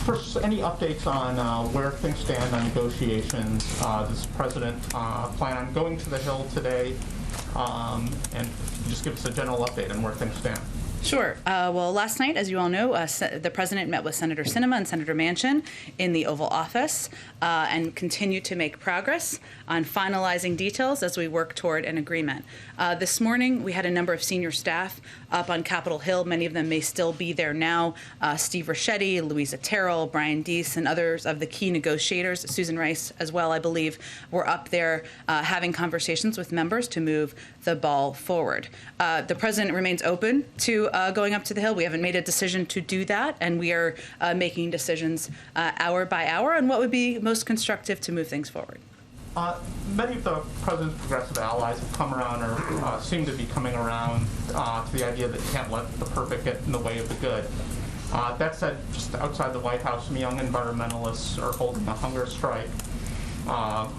First, any updates on where things stand on negotiations? Does the President plan on going to the Hill today? And just give us a general update on where things stand. Sure. Well, last night, as you all know, the President met with Senator Sinema and Senator Manchin in the Oval Office and continued to make progress on finalizing details as we work toward an agreement. This morning, we had a number of senior staff up on Capitol Hill. Many of them may still be there now. Steve Ricchetti, Louisa Terrell, Brian Deese, and others of the key negotiators, Susan Rice as well, I believe, were up there having conversations with members to move the ball forward. The President remains open to going up to the Hill. We haven't made a decision to do that, and we are making decisions hour by hour on what would be most constructive to move things forward. Many of the President's progressive allies have come around or seem to be coming around to the idea that you can't let the perfect get in the way of the good. That said, just outside the White House, some young environmentalists are holding a hunger strike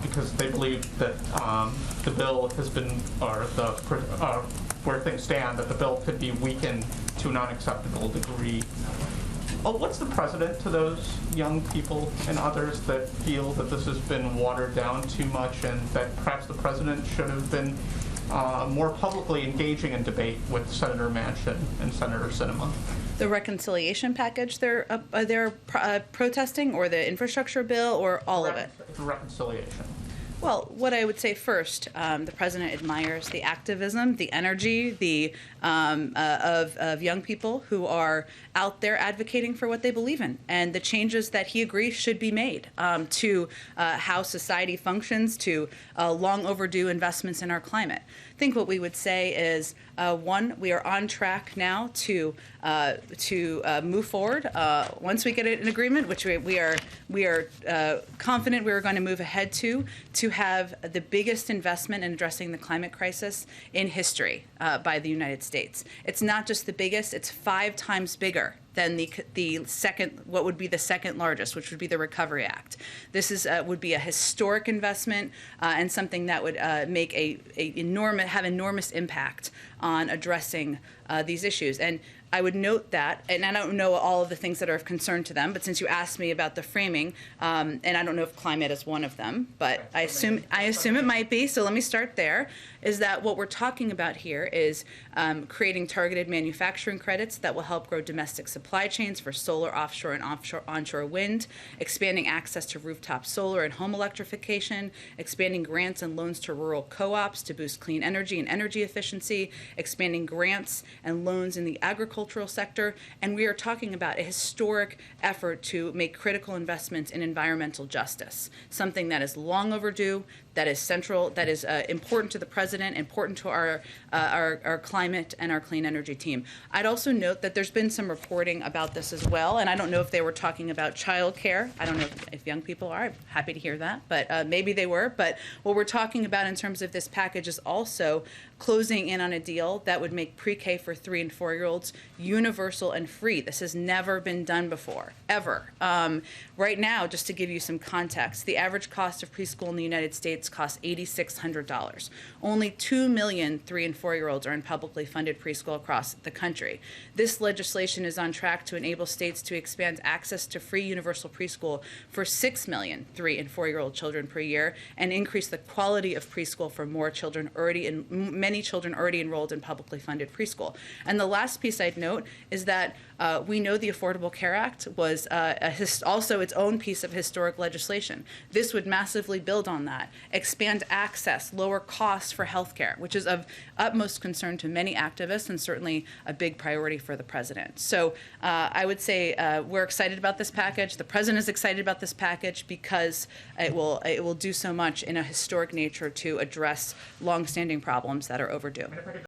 because they believe that the bill has been, or where things stand, that the bill could be weakened to an unacceptable degree. What's the President to those young people and others that feel that this has been watered down too much and that perhaps the President should have been more publicly engaging in debate with Senator Manchin and Senator Sinema? The reconciliation package they're protesting, or the infrastructure bill, or all of it? The reconciliation. Well, what I would say first, the President admires the activism, the energy, of young people who are out there advocating for what they believe in, and the changes that he agrees should be made to how society functions, to long overdue investments in our climate. I think what we would say is, one, we are on track now to move forward once we get an agreement, which we are confident we are going to move ahead to have the biggest investment in addressing the climate crisis in history by the United States. It's not just the biggest; it's 5 times bigger than the second, what would be the second largest, which would be the Recovery Act. This is would be a historic investment and something that would make have enormous impact on addressing these issues. And I would note that, and I don't know all of the things that are of concern to them, but since you asked me about the framing, and I don't know if climate is one of them, but I assume it might be, so let me start there, is that what we're talking about here is creating targeted manufacturing credits that will help grow domestic supply chains for solar, offshore, and onshore wind, expanding access to rooftop solar and home electrification, expanding grants and loans to rural co-ops to boost clean energy and energy efficiency, expanding grants and loans in the agricultural sector, and we are talking about a historic effort to make critical investments in environmental justice, something that is long overdue, that is central, that is important to the President, important to our climate and our clean energy team. I'd also note that there's been some reporting about this as well, and I don't know if they were talking about childcare. I don't know if young people are. I'm happy to hear that, but maybe they were. But what we're talking about in terms of this package is also closing in on a deal that would make pre-K for 3- and 4-year-olds universal and free. This has never been done before, ever. Right now, just to give you some context, the average cost of preschool in the United States costs $8,600. Only 2 million 3- and 4-year-olds are in publicly funded preschool across the country. This legislation is on track to enable states to expand access to free universal preschool for 6 million 3- and 4-year-old children per year and increase the quality of preschool for more children many children already enrolled in publicly funded preschool. And the last piece I'd note is that we know the Affordable Care Act was also its own piece of historic legislation. This would massively build on that, expand access, lower costs for health care, which is of utmost concern to many activists and certainly a big priority for the President. So I would say we're excited about this package. The President is excited about this package because it will do so much in a historic nature to address longstanding problems that are overdue.